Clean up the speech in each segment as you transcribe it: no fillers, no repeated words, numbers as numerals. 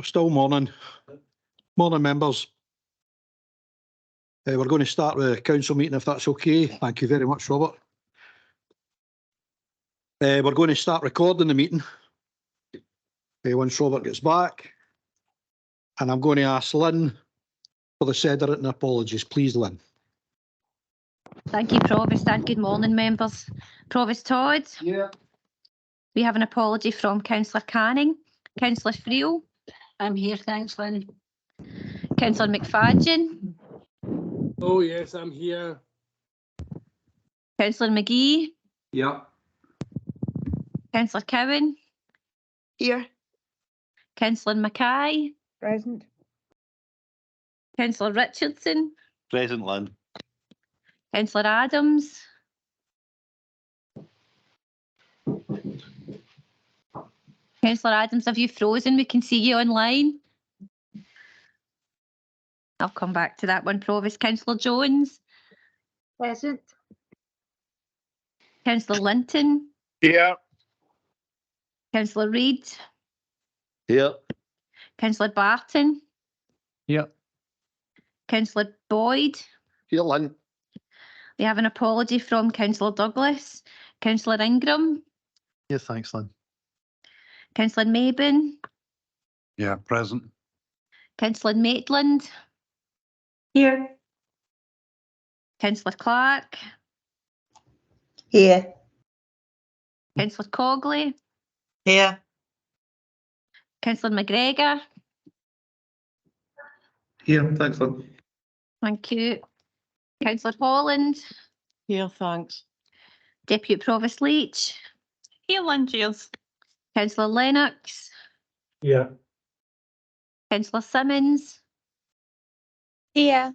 Still morning. Morning, members. We're going to start with the council meeting, if that's okay. Thank you very much, Robert. We're going to start recording the meeting once Robert gets back. And I'm going to ask Lynn for the said written apologies. Please, Lynn. Thank you, Provost, and good morning, members. Provost Todd. Yeah. We have an apology from Councillor Canning. Councillor Friel. I'm here, thanks, Lynn. Councillor McFadden. Oh yes, I'm here. Councillor McGee. Yeah. Councillor Cowan. Here. Councillor Mackay. Present. Councillor Richardson. Present, Lynn. Councillor Adams. Councillor Adams, have you frozen? We can see you online. I'll come back to that one, Provost. Councillor Jones. Present. Councillor Linton. Here. Councillor Reid. Here. Councillor Barton. Here. Councillor Boyd. Here, Lynn. We have an apology from Councillor Douglas. Councillor Ingram. Yeah, thanks, Lynn. Councillor Mabin. Yeah, present. Councillor Maitland. Here. Councillor Clark. Here. Councillor Cogley. Here. Councillor McGregor. Here, thanks, Lynn. Thank you. Councillor Holland. Here, thanks. Deputy Provost Leach. Here, Lynn, cheers. Councillor Lennox. Yeah. Councillor Simmons. Here.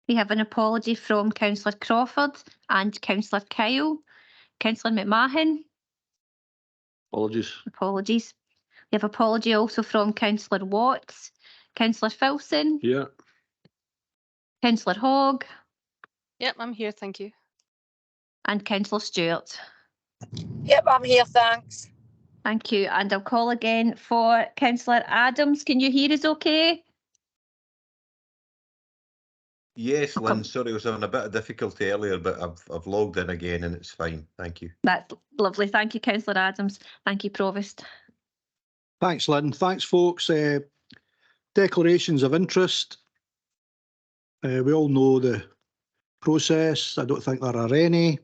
We have an apology from Councillor Crawford and Councillor Kyle. Councillor McMahon. Apologies. Apologies. We have apology also from Councillor Watts. Councillor Filson. Yeah. Councillor Hogg. Yep, I'm here, thank you. And Councillor Stewart. Yep, I'm here, thanks. Thank you. And I'll call again for Councillor Adams. Can you hear us okay? Yes, Okay. Lynn, sorry, I was having a bit of difficulty earlier, but I've logged in again and it's fine. Thank you. That's lovely. Thank you, Councillor Adams. Thank you, Provost. Thanks, Lynn. Thanks, folks. Declarations of interest. We all know the process. I don't think there are any.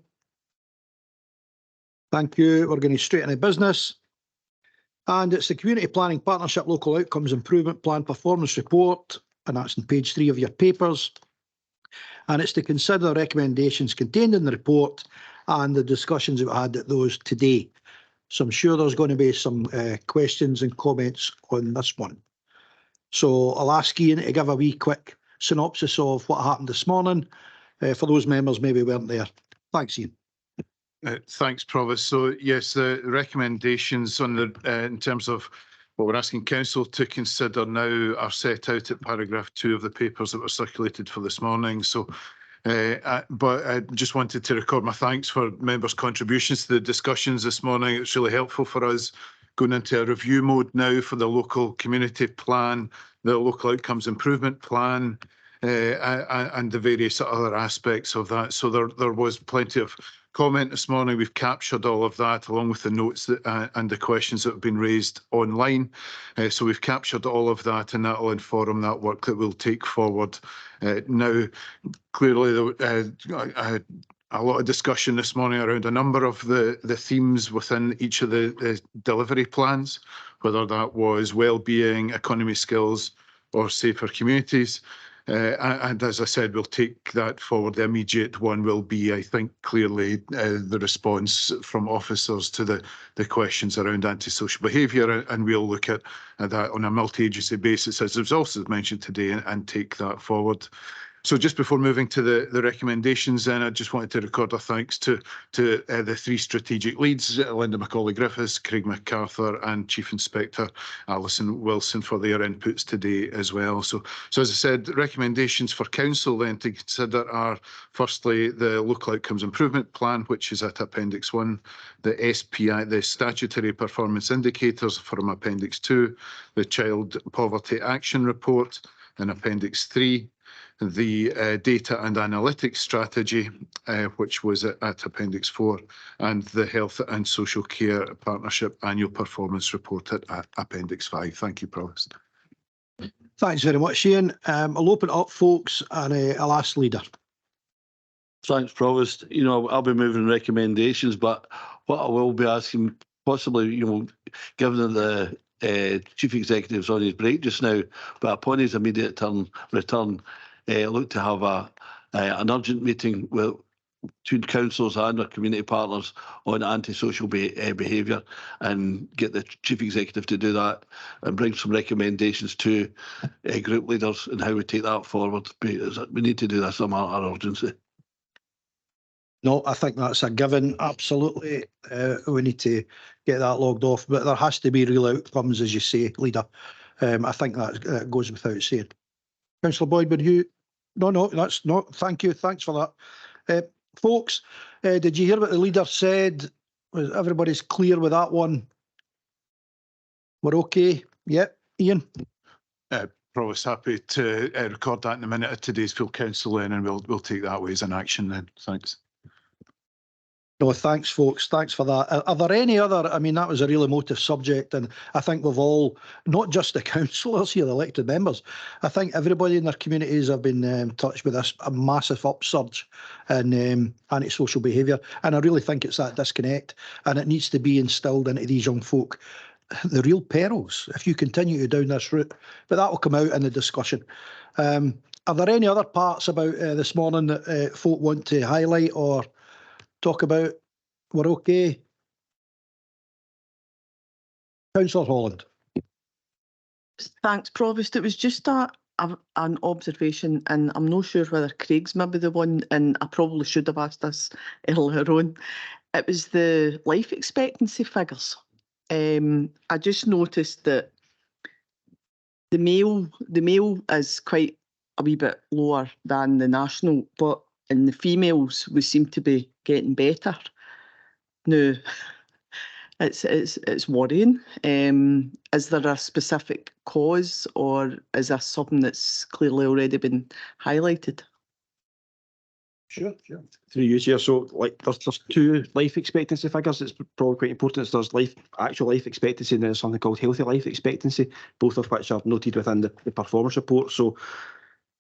Thank you. We're going straight into business. And it's the Community Planning Partnership Local Outcomes Improvement Plan Performance Report, and that's on page 3 of your papers. And it's to consider recommendations contained in the report and the discussions that we had at those today. So I'm sure there's going to be some questions and comments on this one. So I'll ask Ian to give a wee quick synopsis of what happened this morning for those members maybe weren't there. Thanks, Ian. Thanks, Provost. So yes, the recommendations on the in terms of what we're asking Council to consider now are set out at paragraph 2 of the papers that were circulated for this morning. So, but I just wanted to record my thanks for members' contributions to the discussions this morning. It's really helpful for us going into a review mode now for the local community plan, the local outcomes improvement plan, and the various other aspects of that. So there was plenty of comment this morning. We've captured all of that along with the notes that, and the questions that have been raised online. So we've captured all of that, and that will inform that work that we'll take forward. Now, clearly, a lot of discussion this morning around a number of the themes within each of the delivery plans, whether that was well-being, economy skills, or safer communities. And as I said, we'll take that forward. The immediate one will be, I think, clearly the response from officers to the questions around antisocial behaviour, and we'll look at that on a multi-agency basis, as was also mentioned today, and take that forward. So just before moving to the recommendations, then I just wanted to record our thanks to the three strategic leads, Linda Macaulay-Griffiths, Craig MacArthur and Chief Inspector Alison Wilson for their inputs today as well. So as I said, recommendations for council then to consider are firstly the Local Outcomes Improvement Plan, which is at Appendix 1, the SPI, the Statutory Performance Indicators from Appendix 2, the Child Poverty Action Report in Appendix 3, the Data and Analytics Strategy, which was at Appendix 4, and the Health and Social Care Partnership Annual Performance Report at Appendix 5. Thank you, Provost. Thanks very much, Ian. I'll open it up, folks, and I'll ask Leader. Thanks, Provost. I'll be moving recommendations, but what I will be asking, possibly, given that the Chief Executive's on his break just now, but upon his immediate return, look to have an urgent meeting between councils and our community partners on antisocial behaviour, and get the Chief Executive to do that and bring some recommendations to group leaders and how we take that forward. We need to do this as a matter of urgency. No, I think that's a given. Absolutely. We need to get that logged off, but there has to be real outcomes, as you say, Leader. I think that goes without saying. Councillor Boyd, would you? No, that's not. Thank you. Thanks for that. Folks, did you hear what the Leader said? Was everybody's clear with that one? We're okay? Yep. Ian? Provost, happy to record that in a minute at today's full council then, and we'll take that away as an action then. Thanks. No, thanks, folks. Thanks for that. Are there any other? I mean, that was a real emotive subject, and I think we've all, not just the councillors here, the elected members, I think everybody in their communities have been touched with this a massive upsurge in antisocial behaviour, and I really think it's that disconnect, and it needs to be instilled into these young folk. The real perils if you continue to down this route, but that will come out in the discussion. Are there any other parts about this morning that folk want to highlight or talk about? We're okay. Councillor Holland. Thanks, Provost. It was just an observation, and I'm not sure whether Craig's maybe the one, and I probably should have asked this earlier on. It was the life expectancy figures. I just noticed that the male is quite a wee bit lower than the national, but in the females we seem to be getting better. Now, it's worrying. Is there a specific cause, or is this something that's clearly already been highlighted? Sure. Through you here. So, there's two life expectancy figures. It's probably quite important. There's actual life expectancy, and there's something called healthy life expectancy, both of which are noted within the performance report. So,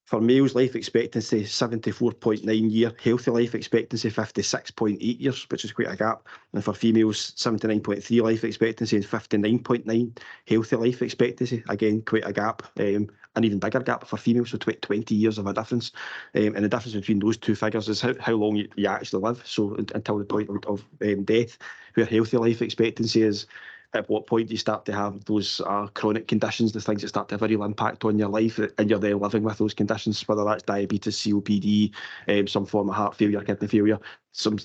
for males, life expectancy 74.9 year, healthy life expectancy 56.8 years, which is quite a gap. And for females, 79.3 life expectancy and 59.9 healthy life expectancy. Again, quite a gap. An even bigger gap for females, so 20 years of a difference. And the difference between those two figures is how long you actually live. So until the point of death, where healthy life expectancy is at what point do you start to have those chronic conditions, the things that start to have a real impact on your life, and you're there living with those conditions, whether that's diabetes, COPD, some form of heart failure, kidney failure,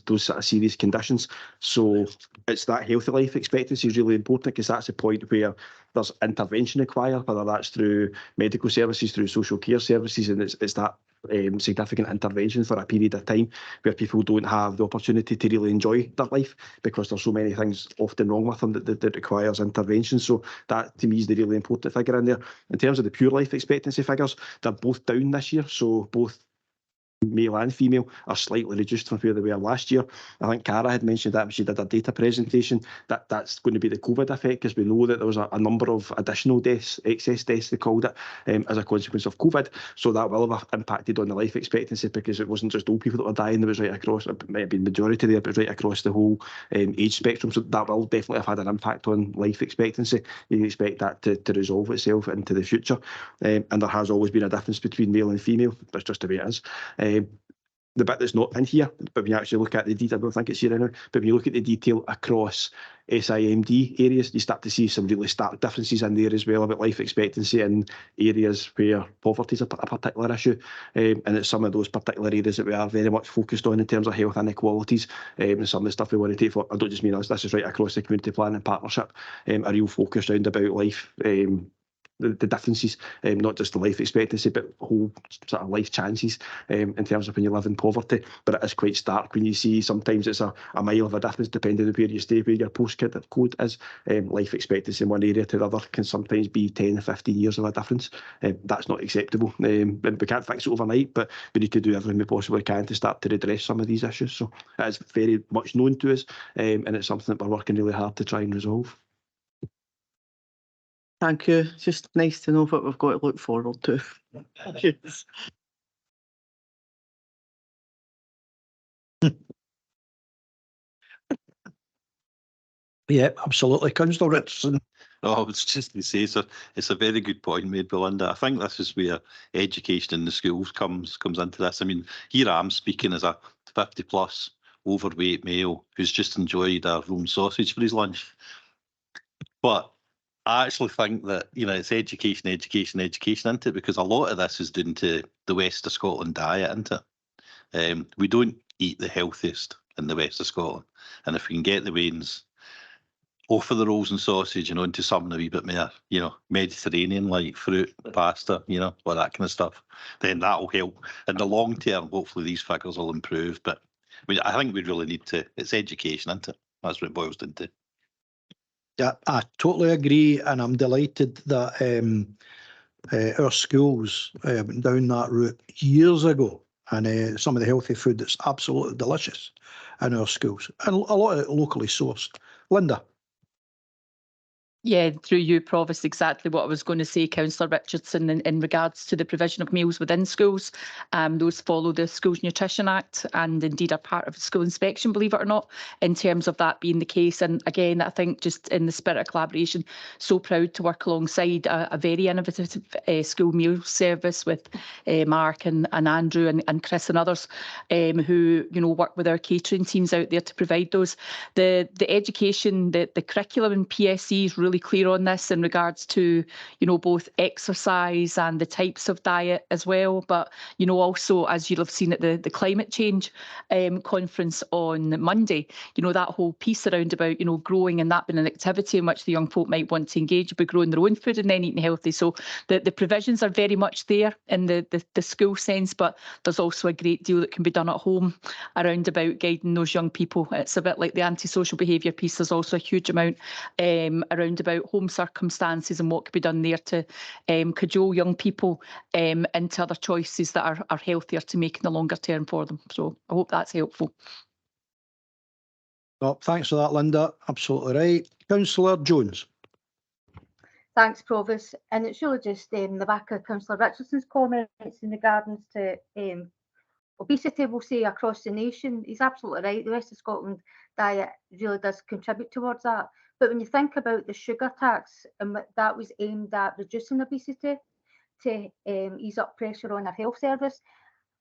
those sort of serious conditions. So it's that healthy life expectancy is really important, because that's the point where there's intervention required, whether that's through medical services, through social care services, and it's that significant intervention for a period of time where people don't have the opportunity to really enjoy their life because there's so many things often wrong with them that requires intervention. So that to me is the really important figure in there. In terms of the pure life expectancy figures, they're both down this year, so both male and female are slightly reduced from where they were last year. I think Cara had mentioned that when she did a data presentation, that's going to be the COVID effect, because we know that there was a number of additional deaths, excess deaths they called it, as a consequence of COVID. So that will have impacted on the life expectancy, because it wasn't just old people that were dying, there was right across, it might have been majority there, but right across the whole age spectrum. So that will definitely have had an impact on life expectancy. You expect that to resolve itself into the future. And there has always been a difference between male and female. That's just the way it is. the bit that's not in here, but when you actually look at the detail, I don't think it's here now, but when you look at the detail across SIMD areas, you start to see some really stark differences in there as well about life expectancy in areas where poverty is a particular issue. And it's some of those particular areas that we are very much focused on in terms of health inequalities, and some of the stuff we want to take for, I don't just mean us, this is right across the community planning partnership, a real focus round about life, the differences, not just the life expectancy, but whole sort of life chances in terms of when you live in poverty. But it is quite stark when you see sometimes it's a mile of a difference depending on where you stay, where your postcode is. Life expectancy in one area to the other can sometimes be 10 15 years of a difference. That's not acceptable. We can't fix it overnight, but we need to do everything we possibly can to start to redress some of these issues. So it is very much known to us, and it's something that we're working really hard to try and resolve. Thank you. It's just nice to know what we've got to look forward to. Yes. Yeah, absolutely. Councillor Richardson. Oh, it's just to say, it's a very good point made, Belinda. I think this is where education in the schools comes into this. I mean, here I am speaking as a 50-plus overweight male who's just enjoyed a Rome sausage for his lunch. But I actually think that, it's education, isn't it? Because a lot of this is down to the West of Scotland diet, isn't it? We don't eat the healthiest in the West of Scotland. And if we can get the wains off of the rolls and sausage and onto something a wee bit more, Mediterranean, like fruit, pasta, all that kind of stuff, then that'll help. In the long term, hopefully these figures will improve. But I think we really need to, it's education, isn't it? That's what it boils down to. Yeah, I totally agree, and I'm delighted that our schools went down that route years ago, and some of the healthy food that's absolutely delicious in our schools, and a lot of it locally sourced. Linda. Yeah, through you, Provost, exactly what I was going to say, Councillor Richardson, in regards to the provision of meals within schools. Those follow the Schools Nutrition Act and indeed are part of school inspection, believe it or not, in terms of that being the case. And again, I think just in the spirit of collaboration, so proud to work alongside a very innovative school meal service with Mark and Andrew and Chris and others who, work with our catering teams out there to provide those. The education, the curriculum in PSC is really clear on this in regards to, both exercise and the types of diet as well. But, also, as you'll have seen at the climate change conference on Monday, that whole piece around about, growing and that being an activity in which the young folk might want to engage by growing their own food and then eating healthy. So the provisions are very much there in the school sense, but there's also a great deal that can be done at home around about guiding those young people. It's a bit like the antisocial behaviour piece. There's also a huge amount around about home circumstances and what could be done there to cajole young people into other choices that are healthier to make in the longer term for them. So I hope that's helpful. Well, thanks for that, Linda. Absolutely right. Councillor Jones. Thanks, Provost. And it's really just the back of Councillor Richardson's comments in regards to obesity, we'll say, across the nation. He's absolutely right. The West of Scotland diet really does contribute towards that. But when you think about the sugar tax, that was aimed at reducing obesity to ease up pressure on our health service.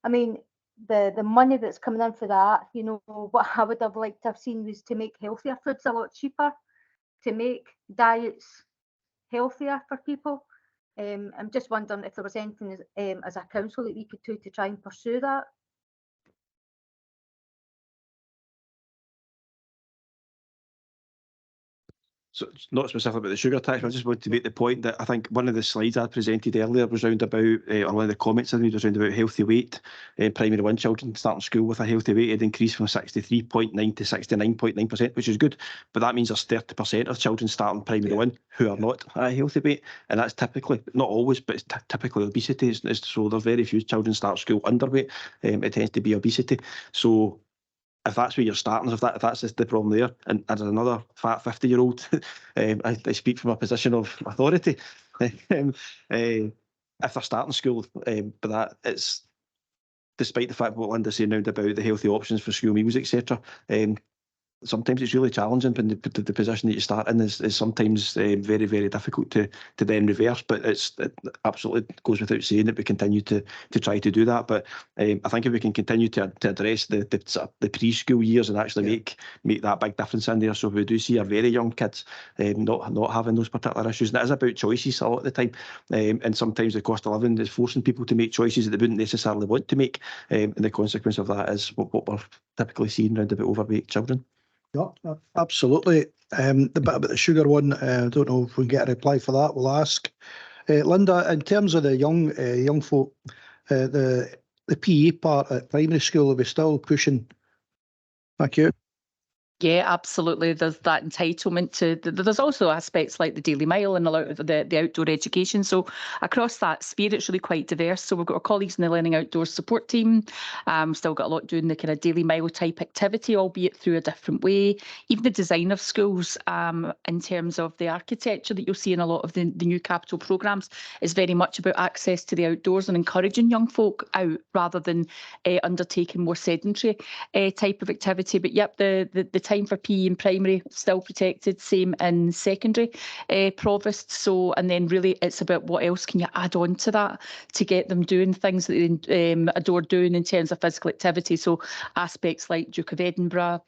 I mean, the money that's coming in for that, what I would have liked to have seen was to make healthier foods a lot cheaper, to make diets healthier for people. I'm just wondering if there was anything as a council that we could do to try and pursue that. So it's not specific about the sugar tax, but I just want to make the point that I think one of the slides I presented earlier was round about, or one of the comments I made was round about healthy weight. Primary one children starting school with a healthy weight had increased from 63.9 to 69.9%, which is good. But that means there's 30% of children starting primary one who are not at a healthy weight. And that's typically, not always, but it's typically obesity. So there's very few children start school underweight. It tends to be obesity. So if that's where you're starting, if that's the problem there, and as another fat 50-year-old, I speak from a position of authority. If they're starting school, but that it's despite the fact what Linda's saying now about the healthy options for school meals, etc. sometimes it's really challenging when the position that you start in is sometimes very, very difficult to then reverse. But it absolutely goes without saying that we continue to try to do that. But I think if we can continue to address the preschool years and actually make that big difference in there, so we do see our very young kids not having those particular issues. And it is about choices a lot of the time, and sometimes the cost of living is forcing people to make choices that they wouldn't necessarily want to make, and the consequence of that is what we're typically seeing around about overweight children. Yeah, absolutely. The bit about the sugar one, I don't know if we get a reply for that. We'll ask. Linda, in terms of the young folk, the PE part at primary school, are we still pushing? Thank you. Yeah, absolutely. There's that entitlement to. There's also aspects like the Daily Mile and the outdoor education. So across that sphere, it's really quite diverse. So we've got our colleagues in the Learning Outdoors support team. Still got a lot doing the kind of Daily Mile type activity, albeit through a different way. Even the design of schools, in terms of the architecture that you'll see in a lot of the new capital programmes, is very much about access to the outdoors and encouraging young folk out rather than undertaking more sedentary type of activity. But yep, the time for PE in primary still protected, same in secondary, Provost. So, and then really it's about what else can you add on to that to get them doing things that they adore doing in terms of physical activity. So aspects like Duke of Edinburgh,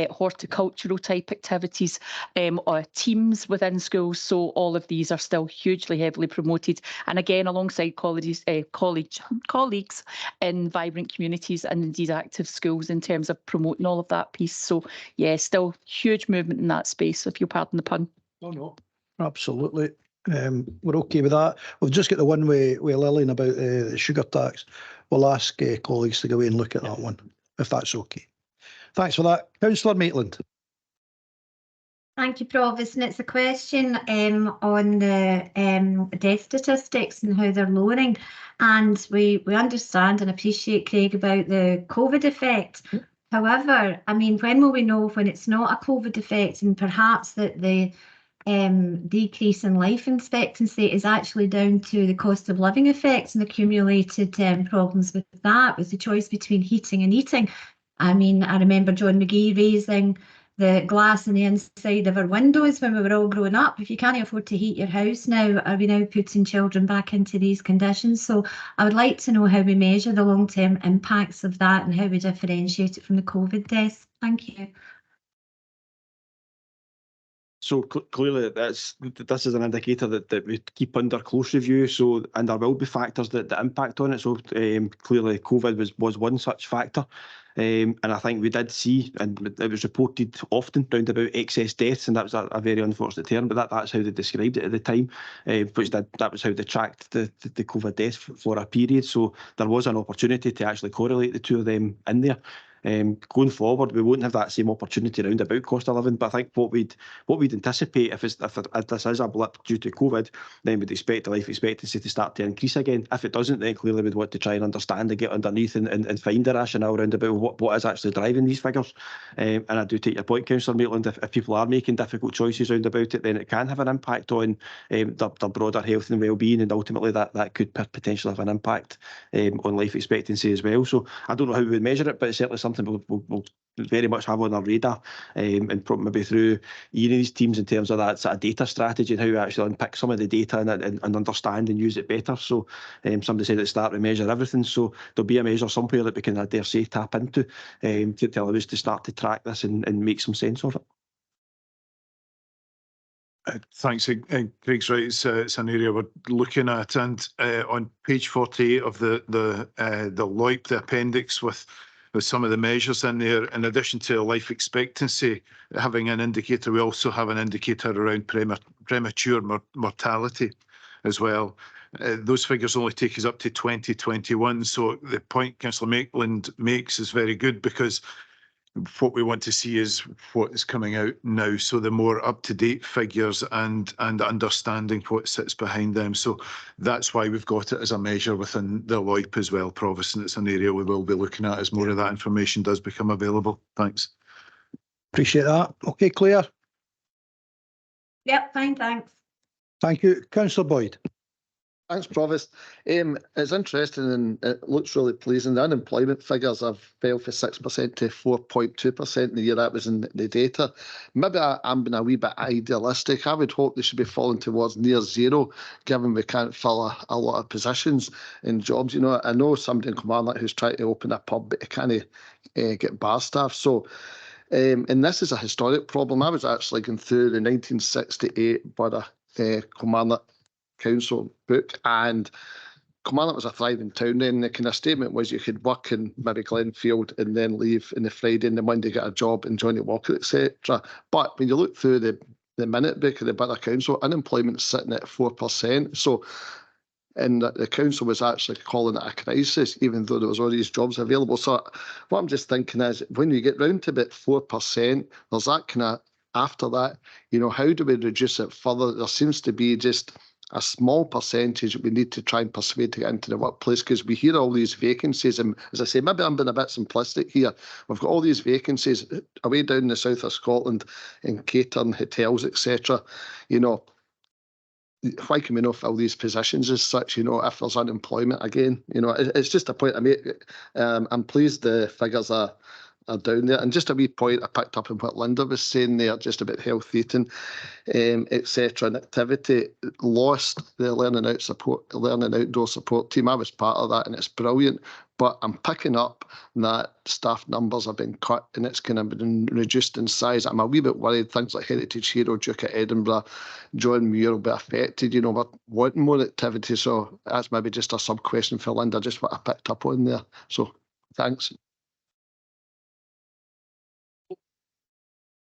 horticultural type activities, or teams within schools. So all of these are still hugely heavily promoted, and again alongside colleges, colleagues in vibrant communities and indeed active schools in terms of promoting all of that piece. So yeah, still huge movement in that space, if you'll pardon the pun. Oh no, absolutely. We're okay with that. We've just got the one with Lillian about the sugar tax. We'll ask colleagues to go away and look at that one, if that's okay. Thanks for that. Councillor Maitland. Thank you, Provost. And it's a question on the death statistics and how they're lowering. And we understand and appreciate, Craig, about the COVID effect. However, I mean, when will we know when it's not a COVID effect, and perhaps that the decrease in life expectancy is actually down to the cost of living effects and accumulated problems with that, with the choice between heating and eating? I mean, I remember John McGee raising the glass on the inside of our windows when we were all growing up. If you can't afford to heat your house now, are we now putting children back into these conditions? So I would like to know how we measure the long-term impacts of that and how we differentiate it from the COVID deaths. Thank you. So clearly, this is an indicator that we keep under close review. So, and there will be factors that impact on it. So clearly, COVID was one such factor. And I think we did see, and it was reported often round about excess deaths, and that was a very unfortunate term, but that's how they described it at the time, that was how they tracked the COVID deaths for a period. So there was an opportunity to actually correlate the two of them in there. Going forward, we won't have that same opportunity around about cost of living. But I think what we'd anticipate if this is a blip due to COVID, then we'd expect the life expectancy to start to increase again. If it doesn't, then clearly we'd want to try and understand and get underneath and find a rationale around about what is actually driving these figures. And I do take your point, Councillor Maitland. If people are making difficult choices around about it, then it can have an impact on their broader health and well-being, and ultimately that could potentially have an impact on life expectancy as well. So I don't know how we would measure it, but it's certainly something we'll very much have on our radar, and probably maybe through these teams in terms of that sort of data strategy and how we actually unpick some of the data and understand and use it better. So somebody said at the start we measure everything, so there'll be a measure somewhere that we can, I dare say, tap into to allow us to start to track this and make some sense of it. Thanks. Craig's right. It's an area we're looking at, and on page 48 of the LOIP, the appendix with some of the measures in there, in addition to life expectancy having an indicator, we also have an indicator around premature mortality as well. Those figures only take us up to 2021. So the point Councillor Maitland makes is very good, because what we want to see is what is coming out now. So the more up-to-date figures and understanding what sits behind them. So that's why we've got it as a measure within the LOIP as well, Provost, and it's an area we will be looking at as more of that information does become available. Thanks. Appreciate that. Okay, Claire. Yep, fine, thanks. Thank you. Councillor Boyd. Thanks, Provost. It's interesting and it looks really pleasing. The unemployment figures have fell from 6% to 4.2% in the year that was in the data. Maybe I'm being a wee bit idealistic. I would hope they should be falling towards near zero, given we can't fill a lot of positions in jobs. You know, I know somebody in Kilmarnock who's trying to open a pub, but he can't get bar staff. So, and this is a historic problem. I was actually going through the 1968 Borough Kilmarnock Council book, and Kilmarnock was a thriving town then. The kind of statement was you could work in maybe Glenfield and then leave on the Friday and the Monday get a job in Johnny Walker, etc. But when you look through the minute book of the Borough Council, unemployment's sitting at 4%. So, and the council was actually calling it a crisis, even though there was all these jobs available. So what I'm just thinking is, when you get round to about 4%, there's that kind of, after that, you know, how do we reduce it further? There seems to be just a small percentage we need to try and persuade to get into the workplace, because we hear all these vacancies, and as I say, maybe I'm being a bit simplistic here. We've got all these vacancies away down in the south of Scotland in catering, hotels, etc. You know, why can we not fill these positions as such, you know, if there's unemployment again? You know, it's just a point I make. I'm pleased the figures are down there. And just a wee point I picked up on what Linda was saying there, just about health eating, etc. and activity. Lost the learning outdoor support team. I was part of that, and it's brilliant. But I'm picking up that staff numbers have been cut and it's kind of been reduced in size. I'm a wee bit worried things like Heritage Hero, Duke of Edinburgh, John Muir will be affected. You know, we're wanting more activity. So that's maybe just a sub question for Linda, just what I picked up on there. So thanks.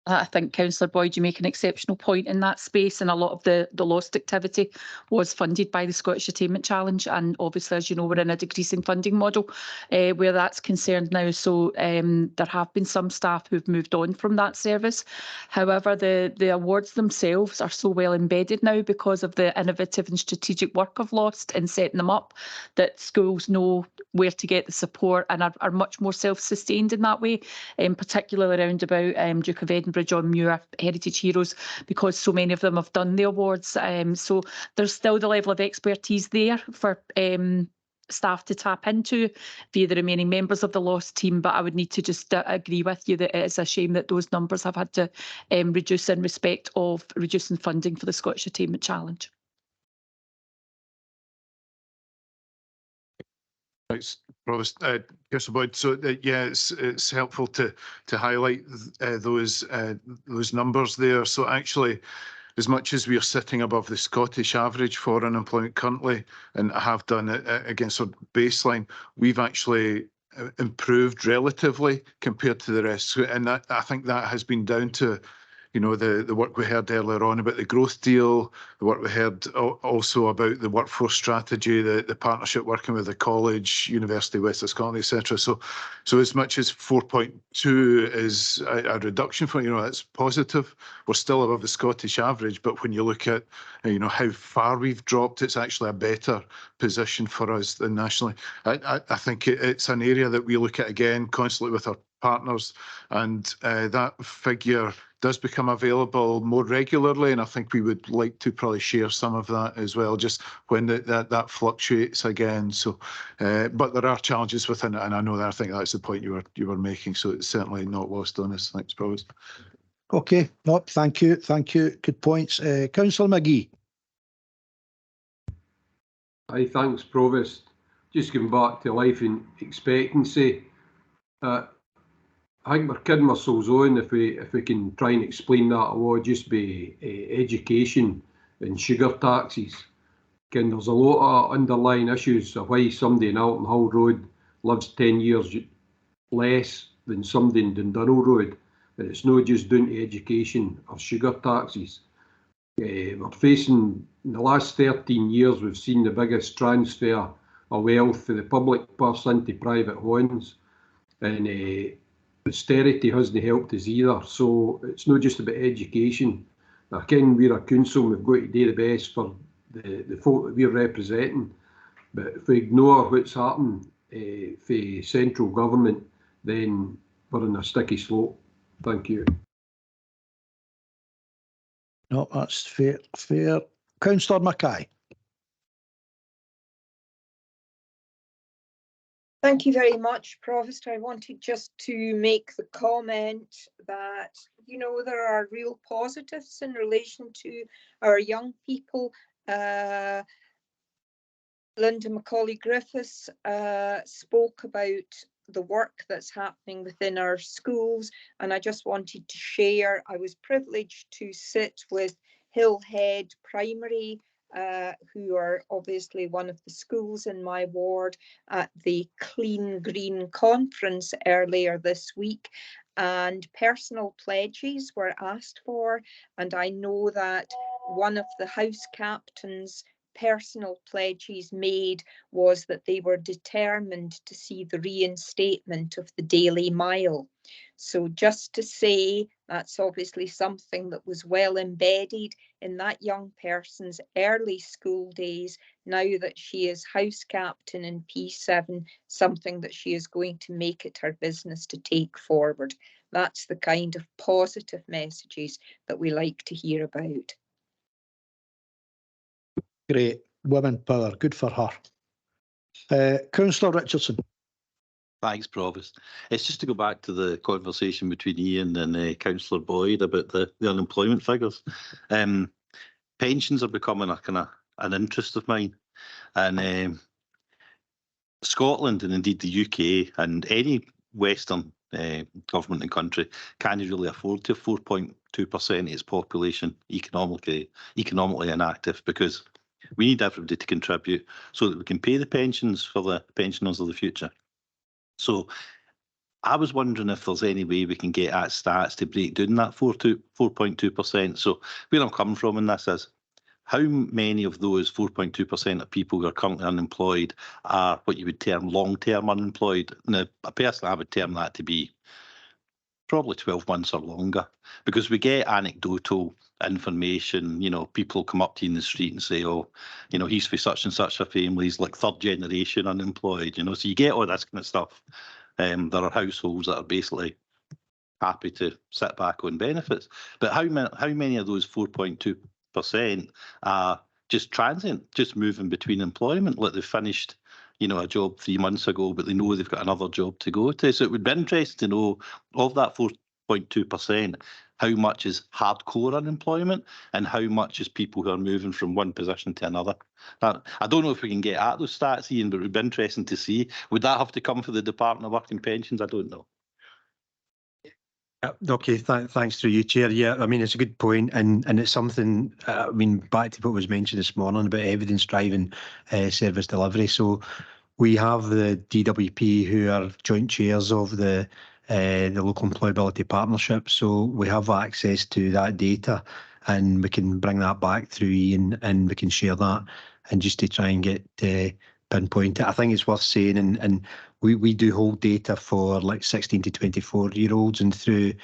I think, Councillor Boyd, you make an exceptional point in that space, and a lot of the lost activity was funded by the Scottish Attainment Challenge, and obviously, as you know, we're in a decreasing funding model where that's concerned now. So there have been some staff who've moved on from that service. However, the awards themselves are so well embedded now because of the innovative and strategic work of Lost in setting them up, that schools know where to get the support and are much more self-sustained in that way, particularly around about Duke of Edinburgh, John Muir, Heritage Heroes, because so many of them have done the awards. So there's still the level of expertise there for staff to tap into via the remaining members of the Lost team. But I would need to just agree with you that it is a shame that those numbers have had to reduce in respect of reducing funding for the Scottish Attainment Challenge. Thanks, Provost. Councillor Boyd. So yeah, it's helpful to highlight those numbers there. So actually, as much as we are sitting above the Scottish average for unemployment currently, and have done it against our baseline, we've actually improved relatively compared to the rest. And that, I think that has been down to, you know, the work we heard earlier on about the growth deal, the work we heard also about the workforce strategy, the partnership working with the college, University of West of Scotland, etc. So as much as 4.2 is a reduction from, you know, it's positive. We're still above the Scottish average, but when you look at, you know, how far we've dropped, it's actually a better position for us than nationally. I think it's an area that we look at again constantly with our partners, and that figure does become available more regularly, and I think we would like to probably share some of that as well, just when that fluctuates again. So, but there are challenges within it, and I know that. I think that's the point you were making. So it's certainly not lost on us. Thanks, Provost. Okay, no, thank you, good points. Councillor McGee. Aye, thanks, Provost. Just going back to life expectancy. I think we're kidding ourselves on if we can try and explain that award just be education and sugar taxes. Again, there's a lot of underlying issues of why somebody in Alton Hall Road lives 10 years less than somebody in Dundonald Road. And it's not just down to education or sugar taxes. We're facing, in the last 13 years, we've seen the biggest transfer of wealth from the public purse into private hands. And austerity hasn't helped us either. So it's not just about education. Again, we're a council, we've got to do the best for the folk that we're representing. But if we ignore what's happened for central government, then we're on a sticky slope. Thank you. No, that's fair. Councillor Mackay. Thank you very much, Provost. I wanted just to make the comment that, you know, there are real positives in relation to our young people. Linda Macaulay-Griffiths spoke about the work that's happening within our schools, and I just wanted to share, I was privileged to sit with Hillhead Primary, who are obviously one of the schools in my ward, at the Clean Green Conference earlier this week, and personal pledges were asked for, and I know that one of the house captains' personal pledges made was that they were determined to see the reinstatement of the Daily Mile. So just to say, that's obviously something that was well embedded in that young person's early school days, now that she is house captain in P7, something that she is going to make it her business to take forward. That's the kind of positive messages that we like to hear about. Great. Women power. Good for her. Councillor Richardson. Thanks, Provost. It's just to go back to the conversation between Ian and Councillor Boyd about the unemployment figures. Pensions are becoming a kind of an interest of mine, and Scotland and indeed the UK and any Western government and country can't really afford to have 4.2% of its population economically inactive, because we need everybody to contribute so that we can pay the pensions for the pensioners of the future. So I was wondering if there's any way we can get at stats to break down that 4.2%. So where I'm coming from in this is, how many of those 4.2% of people who are currently unemployed are what you would term long-term unemployed? Now, personally, I would term that to be probably 12 months or longer, because we get anecdotal information. You know, people come up to you in the street and say, oh, you know, he's for such and such a family, he's like third generation unemployed, you know, so you get all this kind of stuff. There are households that are basically happy to sit back on benefits. But how many of those 4.2% are just transient, just moving between employment, like they finished, you know, a job 3 months ago, but they know they've got another job to go to? So it would be interesting to know, of that 4.2%, how much is hardcore unemployment and how much is people who are moving from one position to another. I don't know if we can get at those stats, Ian, but it would be interesting to see. Would that have to come from the Department of Work and Pensions? I don't know. Okay, thanks through you, Chair. Yeah, I mean, it's a good point, and it's something, I mean, back to what was mentioned this morning about evidence-driven service delivery. So we have the DWP, who are joint chairs of the local employability partnership. So we have access to that data, and we can bring that back through Ian, and we can share that, and just to try and get pinpoint it. I think it's worth saying, and we do hold data for like 16 to 24-year-olds, and through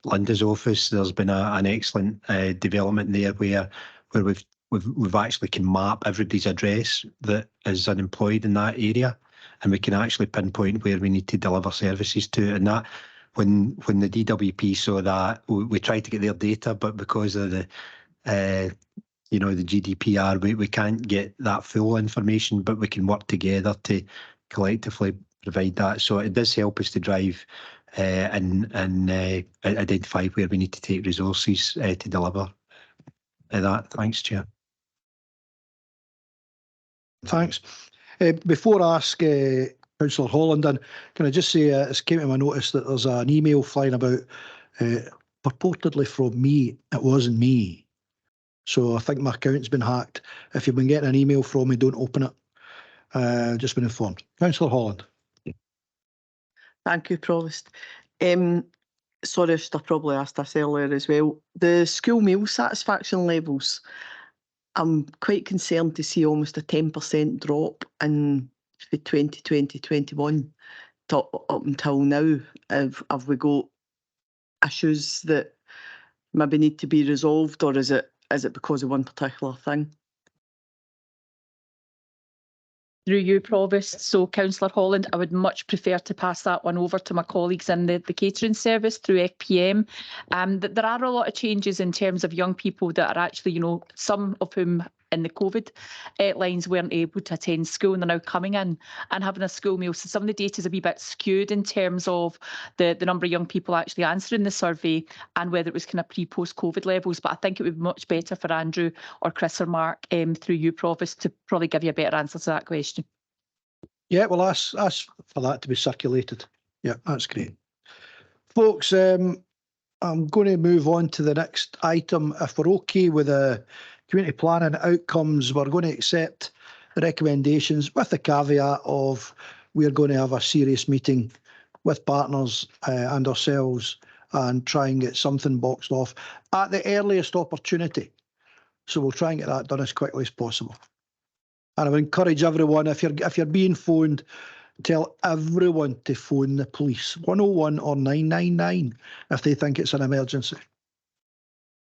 Linda's office, there's been an excellent development there where we've actually can map everybody's address that is unemployed in that area, and we can actually pinpoint where we need to deliver services to. And that, when the DWP saw that, we tried to get their data, but because of the you know, the GDPR, we can't get that full information, but we can work together to collectively provide that. So it does help us to drive and identify where we need to take resources to deliver that. Thanks, Chair. Thanks. Before I ask Councillor Holland, and can I just say it's came to my notice that there's an email flying about purportedly from me. It wasn't me. So I think my account's been hacked. If you've been getting an email from me, don't open it. Just been informed. Councillor Holland. Thank you, Provost. Sorry, I should have probably asked this earlier as well. The school meal satisfaction levels, I'm quite concerned to see almost a 10% drop in the 2020-21 up until now. Have we got issues that maybe need to be resolved, or is it because of one particular thing? Through you, Provost. So, Councillor Holland, I would much prefer to pass that one over to my colleagues in the catering service through FPM. There are a lot of changes in terms of young people that are actually, you know, some of whom in the COVID lines weren't able to attend school, and they're now coming in and having a school meal. So some of the data is a wee bit skewed in terms of the number of young people actually answering the survey and whether it was kind of pre-post COVID levels. But I think it would be much better for Andrew or Chris or Mark through you, Provost, to probably give you a better answer to that question. Yeah, well, ask for that to be circulated. Yeah, that's great. Folks, I'm going to move on to the next item. If we're okay with the community planning outcomes, we're going to accept the recommendations with the caveat of we're going to have a serious meeting with partners and ourselves and try and get something boxed off at the earliest opportunity. So we'll try and get that done as quickly as possible. And I would encourage everyone, if you're being phoned, tell everyone to phone the police, 101 or 999, if they think it's an emergency.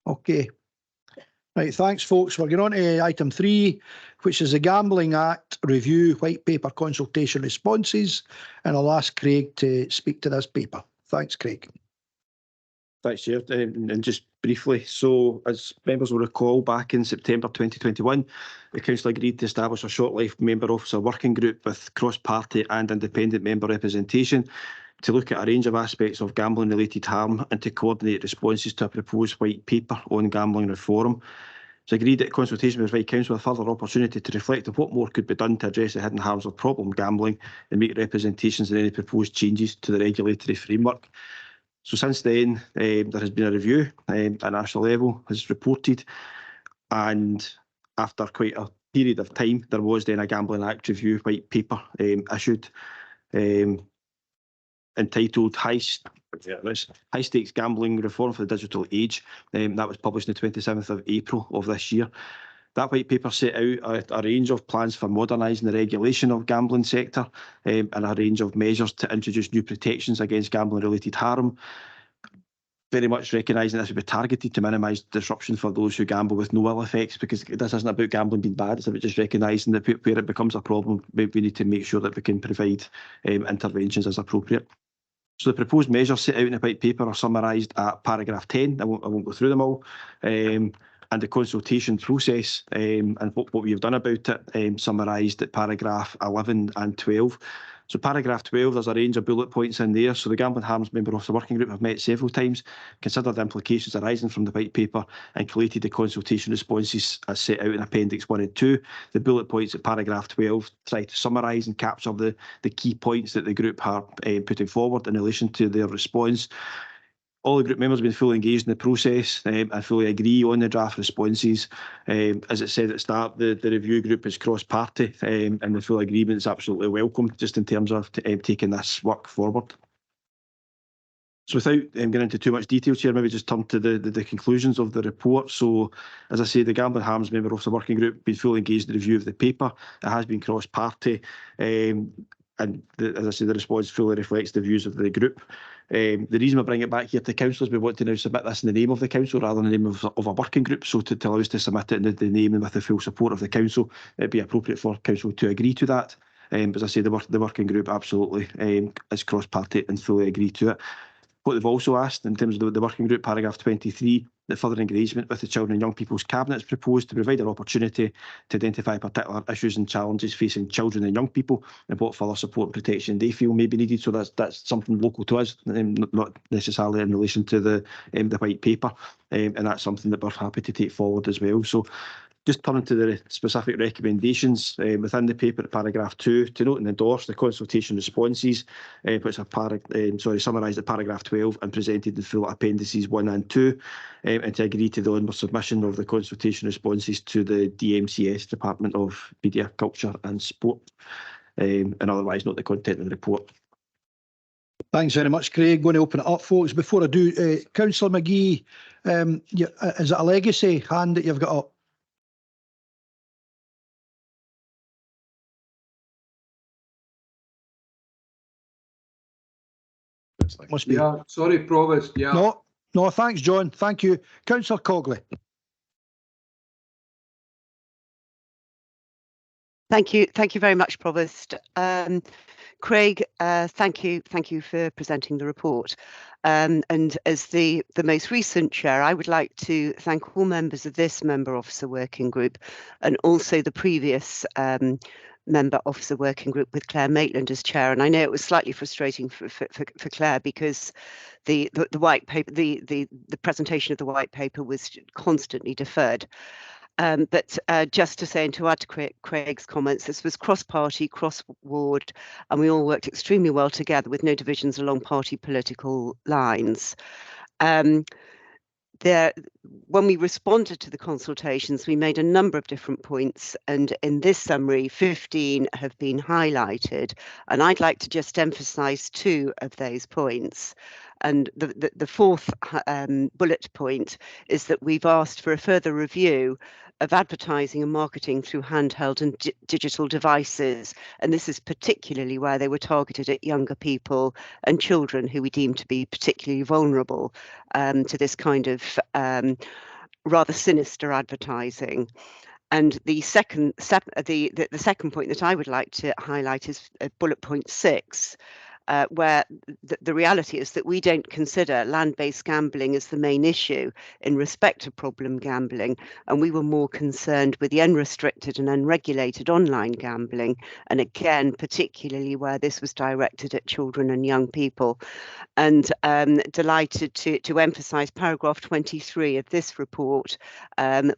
Okay. Right, thanks, folks. We're going on to item 3, which is the Gambling Act Review White Paper Consultation Responses. And I'll ask Craig to speak to this paper. Thanks, Craig. Thanks, Chair. And just briefly, so as members will recall, back in September 2021, the Council agreed to establish a short-life member officer working group with cross-party and independent member representation to look at a range of aspects of gambling-related harm and to coordinate responses to a proposed white paper on gambling reform. It's agreed that consultation will provide Council with further opportunity to reflect on what more could be done to address the hidden harms of problem gambling and make representations on any proposed changes to the regulatory framework. So since then, there has been a review at national level, as reported, and after quite a period of time, there was then a Gambling Act Review white paper issued entitled High Stakes Gambling Reform for the Digital Age. That was published on the 27th of April of this year. That white paper set out a range of plans for modernising the regulation of gambling sector and a range of measures to introduce new protections against gambling-related harm, very much recognising this would be targeted to minimise disruption for those who gamble with no ill effects, because this isn't about gambling being bad, it's about just recognising that where it becomes a problem, we need to make sure that we can provide interventions as appropriate. So the proposed measures set out in the white paper are summarised at paragraph 10. I won't go through them all. And the consultation process and what we have done about it summarised at paragraph 11 and 12. So paragraph 12, there's a range of bullet points in there. So the Gambling Harms Member Officer Working Group have met several times, considered the implications arising from the white paper and collated the consultation responses as set out in Appendix 1 and 2. The bullet points at paragraph 12 try to summarise and capture the key points that the group are putting forward in relation to their response. All the group members have been fully engaged in the process and fully agree on the draft responses. As it said at the start, the review group is cross-party and the full agreement is absolutely welcome, just in terms of taking this work forward. So without getting into too much detail here, maybe just turn to the conclusions of the report. So, as I say, the Gambling Harms Member Officer Working Group has been fully engaged in the review of the paper. It has been cross-party. And as I say, the response fully reflects the views of the group. The reason we bring it back here to Council is we want to now submit this in the name of the Council rather than the name of a working group. So to allow us to submit it in the name and with the full support of the Council, it'd be appropriate for Council to agree to that. But as I say, the working group absolutely is cross-party and fully agree to it. What they've also asked in terms of the working group, paragraph 23, that further engagement with the Children and Young People's Cabinet is proposed to provide an opportunity to identify particular issues and challenges facing children and young people and what further support and protection they feel may be needed. So that's something local to us, not necessarily in relation to the white paper, and that's something that we're happy to take forward as well. So just turning to the specific recommendations within the paper at paragraph 2, to note and endorse the consultation responses, which are summarised at paragraph 12 and presented in full appendices 1 and 2, and to agree to the onward submission of the consultation responses to the DMCS, Department of Media, Culture and Sport, and otherwise note the content of the report. Thanks very much, Craig. Going to open it up, folks. Before I do, Councillor McGee, is it a legacy hand that you've got up? Must be. Yeah, sorry, Provost. Yeah. No, thanks, John. Thank you. Councillor Cogley. Thank you very much, Provost. Craig, thank you for presenting the report. And as the most recent chair, I would like to thank all members of this member officer working group and also the previous member officer working group with Claire Maitland as chair. And I know it was slightly frustrating for Claire because the white paper, the presentation of the white paper was constantly deferred. But just to say, and to add to Craig's comments, this was cross-party, cross-ward, and we all worked extremely well together with no divisions along party political lines. When we responded to the consultations, we made a number of different points, and in this summary, 15 have been highlighted, and I'd like to just emphasise 2 of those points. And the fourth bullet point is that we've asked for a further review of advertising and marketing through handheld and digital devices. And this is particularly where they were targeted at younger people and children who we deem to be particularly vulnerable to this kind of rather sinister advertising. And the second point that I would like to highlight is bullet point 6. Where the reality is that we don't consider land-based gambling as the main issue in respect to problem gambling, and we were more concerned with the unrestricted and unregulated online gambling, and again, particularly where this was directed at children and young people. And delighted to emphasise paragraph 23 of this report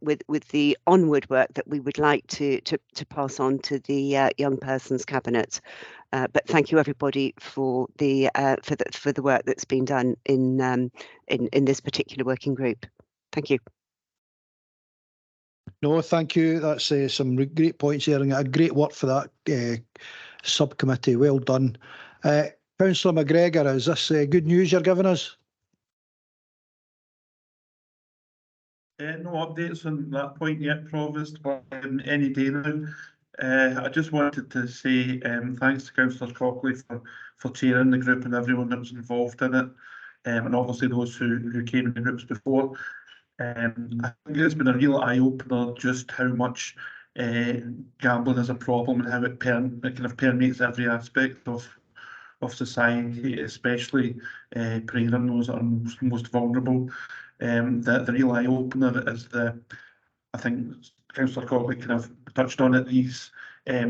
with the onward work that we would like to pass on to the Young Persons Cabinet. But thank you everybody for the work that's been done in this particular working group. Thank you. No, thank you. That's some great points here, and great work for that subcommittee. Well done. Councillor McGregor, is this good news you're giving us? No updates on that point yet, Provost, but any day now. I just wanted to say thanks to Councillor Cockley for chairing the group and everyone that was involved in it, and obviously those who came in the groups before. I think it's been a real eye-opener just how much gambling is a problem and how it kind of permeates every aspect of society, especially preying on those that are most vulnerable. The real eye-opener is I think Councillor Cockley kind of touched on it, these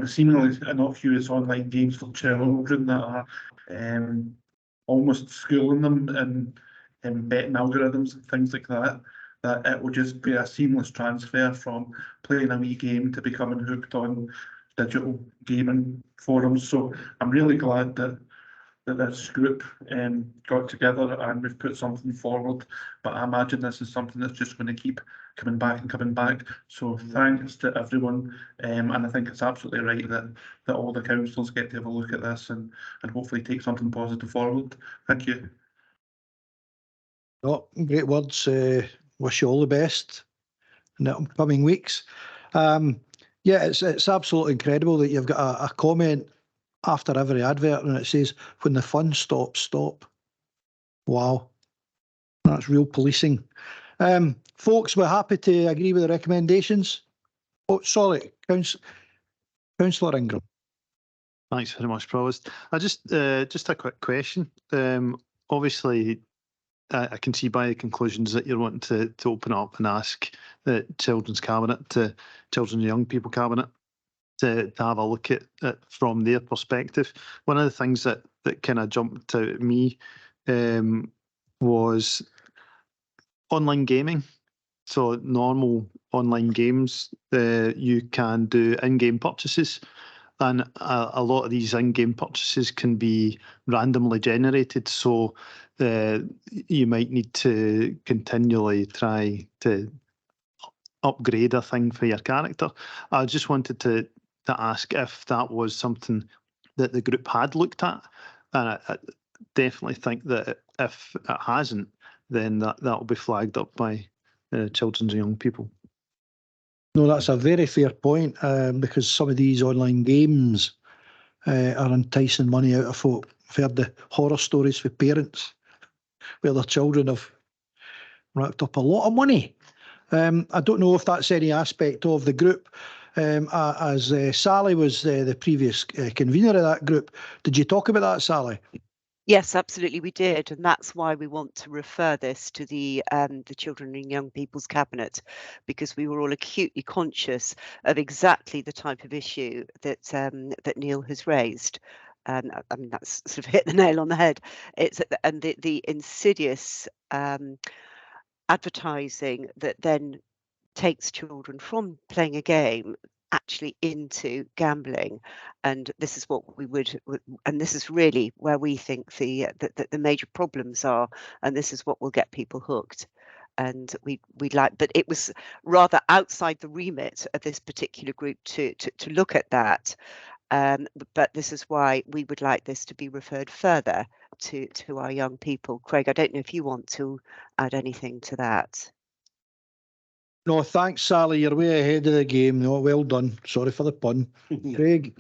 seemingly innocuous online games for children that are almost schooling them in betting algorithms and things like that, that it will just be a seamless transfer from playing a wee game to becoming hooked on digital gaming forums. So I'm really glad that this group got together and we've put something forward, but I imagine this is something that's just going to keep coming back and coming back. So thanks to everyone, and I think it's absolutely right that all the councils get to have a look at this and hopefully take something positive forward. Thank you. Oh, great words. Wish you all the best in the upcoming weeks. Yeah, it's absolutely incredible that you've got a comment after every advert and it says, when the fun stops, stop. Wow, that's real policing. Folks, we're happy to agree with the recommendations. Oh, sorry, Councillor Ingram. Thanks very much, Provost. I just a quick question. Obviously, I can see by the conclusions that you're wanting to open up and ask the Children's Cabinet, to Children and Young People Cabinet, to have a look at it from their perspective. One of the things that kind of jumped out at me was online gaming. So normal online games, you can do in-game purchases, and a lot of these in-game purchases can be randomly generated. So you might need to continually try to upgrade a thing for your character. I just wanted to ask if that was something that the group had looked at, and I definitely think that if it hasn't, then that will be flagged up by Children and Young People. No, that's a very fair point, because some of these online games are enticing money out of folk. I've heard the horror stories for parents where their children have racked up a lot of money. I don't know if that's any aspect of the group. as Sally was the previous convener of that group. Did you talk about that, Sally? Yes, absolutely, we did, and that's why we want to refer this to the Children and Young People's Cabinet, because we were all acutely conscious of exactly the type of issue that that Neil has raised. I mean, that's sort of hit the nail on the head. It's and the insidious advertising that then takes children from playing a game actually into gambling, and this is what we would, and this is really where we think the major problems are, and this is what will get people hooked. And we'd like, but it was rather outside the remit of this particular group to look at that. But this is why we would like this to be referred further to our young people. Craig, I don't know if you want to add anything to that. No, thanks, Sally. You're way ahead of the game. No, well done. Sorry for the pun. Craig?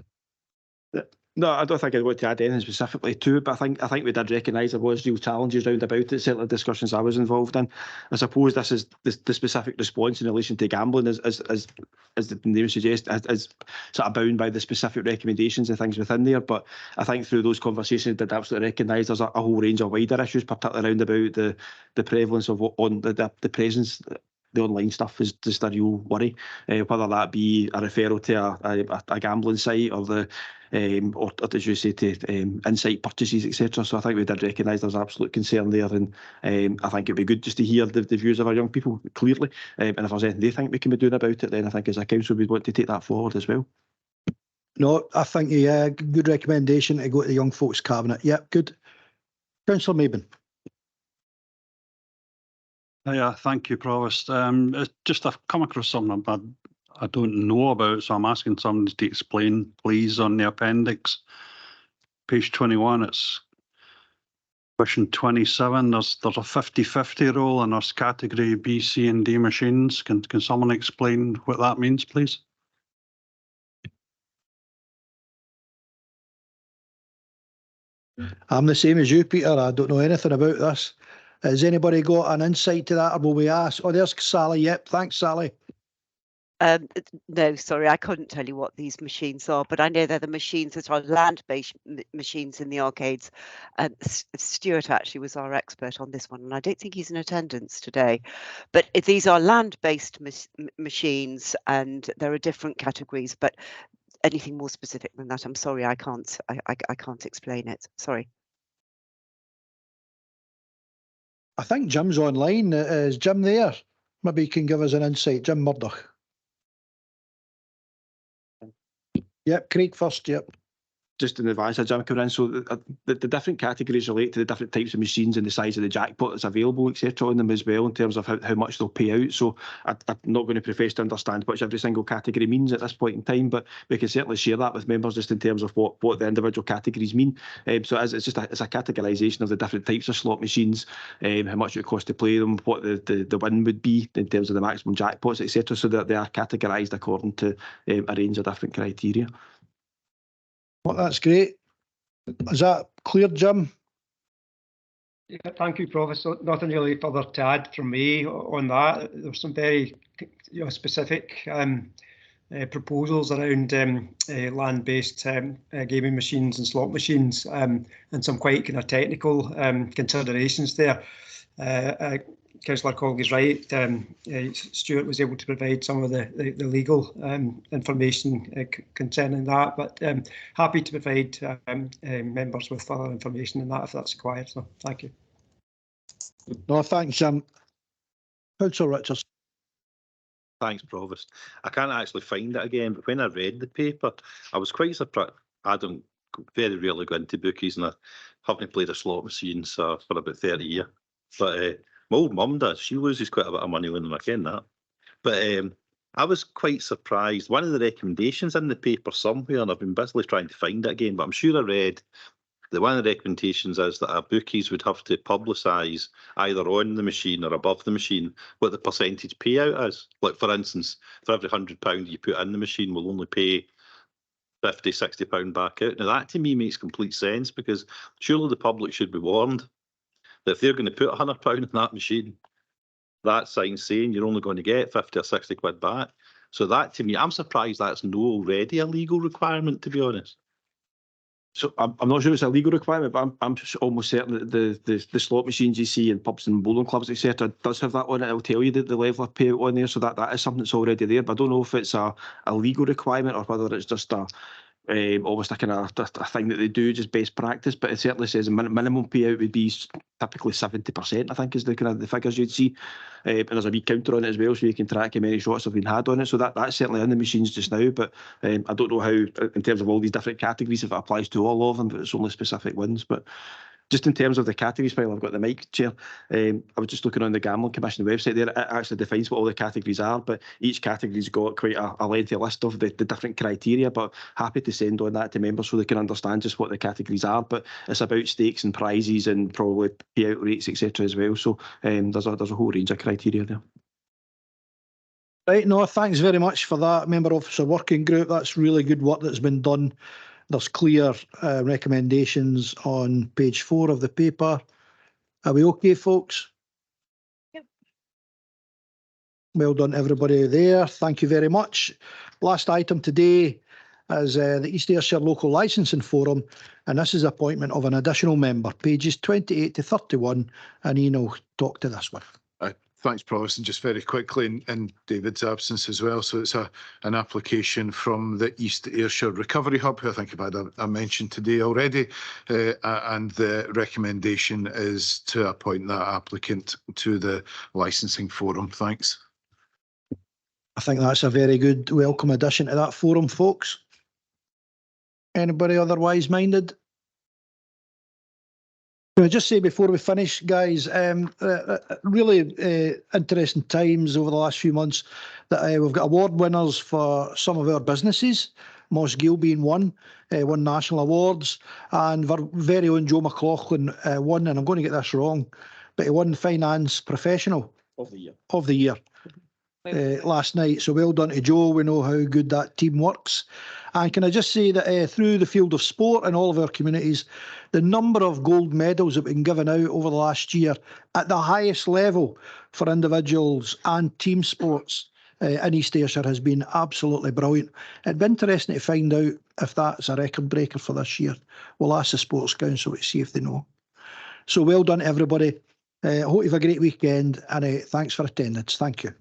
No, I don't think I'd want to add anything specifically to it, but I think we did recognise there was real challenges round about it, certainly discussions I was involved in. I suppose this is the specific response in relation to gambling, as the name suggests, is sort of bound by the specific recommendations and things within there. But I think through those conversations, did absolutely recognise there's a whole range of wider issues, particularly around about the prevalence of the presence. The online stuff is just a real worry, whether that be a referral to a gambling site or or as you say, to insight purchases, etc. So I think we did recognise there's absolute concern there, and I think it'd be good just to hear the views of our young people clearly, and if there's anything they think we can be doing about it, then I think as a council we'd want to take that forward as well. No, I think good recommendation to go to the Young Folks Cabinet. Yep, good. Councillor Maben. Yeah, thank you, Provost. It's just I've come across something I don't know about, so I'm asking somebody to explain, please, on the appendix. Page 21, it's question 27. There's a 50-50 rule and there's category B, C and D machines. Can someone explain what that means, please? I'm the same as you, Peter. I don't know anything about this. Has anybody got an insight to that, or will we ask? Oh, there's Sally. Yep, thanks, Sally. No, sorry, I couldn't tell you what these machines are, but I know they're the machines that are land-based machines in the arcades. And Stuart actually was our expert on this one, and I don't think he's in attendance today. But these are land-based machines, and there are different categories. But anything more specific than that, I'm sorry, I can't. I can't explain it. Sorry. I think Jim's online. Is Jim there? Maybe he can give us an insight. Jim Murdoch. Yep, Craig first, yep. Just in advance of Jim coming in, so the different categories relate to the different types of machines and the size of the jackpot that's available, etc. on them as well, in terms of how much they'll pay out. So I'm not going to profess to understand what every single category means at this point in time, but we can certainly share that with members just in terms of what the individual categories mean. So it's just a categorisation of the different types of slot machines, how much it costs to play them, what the win would be in terms of the maximum jackpots, etc. So that they are categorised according to a range of different criteria. Well, that's great. Is that clear, Jim? Yeah, thank you, Provost. Nothing really further to add from me on that. There's some very specific proposals around land-based gaming machines and slot machines, and some quite kind of technical considerations there. Councillor Colg is right. Stuart was able to provide some of the legal information concerning that, but happy to provide members with further information on that if that's required. So thank you. No, thanks, Jim. Councillor Richards. Thanks, Provost. I can't actually find it again, but when I read the paper, I was quite surprised. I don't very rarely go into bookies, and I haven't played a slot machine for about 30 years. But my old mum does. She loses quite a bit of money when I ken that. But I was quite surprised. One of the recommendations in the paper somewhere, and I've been busily trying to find it again, but I'm sure I read that one of the recommendations is that our bookies would have to publicise either on the machine or above the machine what the percentage payout is. Like, for instance, for every £100 you put in the machine, we'll only pay £50, £60 back out. Now, that to me makes complete sense, because surely the public should be warned that if they're going to put £100 in that machine, that sign saying you're only going to get 50 or 60 quid back, So that to me, I'm surprised that's not already a legal requirement, to be honest. So I'm not sure it's a legal requirement, but I'm almost certain that the slot machines you see in pubs and bowling clubs, etc., does have that on it. It'll tell you the level of payout on there, so that is something that's already there. But I don't know if it's a legal requirement or whether it's just almost a kind of a thing that they do, just best practice. But it certainly says minimum payout would be typically 70%, I think, is the kind of the figures you'd see. And there's a wee counter on it as well, so you can track how many shots have been had on it. So that's certainly in the machines just now. But I don't know how, in terms of all these different categories, if it applies to all of them, but it's only specific ones. But just in terms of the categories, while I've got the mic, Chair, I was just looking on the Gambling Commission website there. It actually defines what all the categories are, but each category's got quite a lengthy list of the different criteria, but happy to send on that to members so they can understand just what the categories are. But it's about stakes and prizes and probably payout rates, etc. as well. So there's a whole range of criteria there. Right, no, thanks very much for that, Member Officer Working Group. That's really good work that's been done. There's clear recommendations on page 4 of the paper. Are we okay, folks? Yep. Well done, everybody there. Thank you very much. Last item today is the East Ayrshire Local Licensing Forum, and this is appointment of an additional member, pages 28 to 31, and Ian will talk to this one. Thanks, Provost, and just very quickly, in David's absence as well. So it's an application from the East Ayrshire Recovery Hub, who I think I've had a mention today already, and the recommendation is to appoint that applicant to the licensing forum. Thanks. I think that's a very good, welcome addition to that forum, folks. Anybody otherwise minded? Can I just say before we finish, guys, really interesting times over the last few months that we've got award winners for some of our businesses, Moss Gill being one, won national awards, and our very own Joe McLaughlin won, and I'm going to get this wrong, but he won Finance Professional of the year. Last night. So well done to Joe. We know how good that team works. And can I just say that through the field of sport in all of our communities, the number of gold medals that have been given out over the last year at the highest level for individuals and team sports in East Ayrshire has been absolutely brilliant. It'd be interesting to find out if that's a record breaker for this year. We'll ask the Sports Council to see if they know. So well done, everybody. I hope you have a great weekend, and thanks for attendance. Thank you.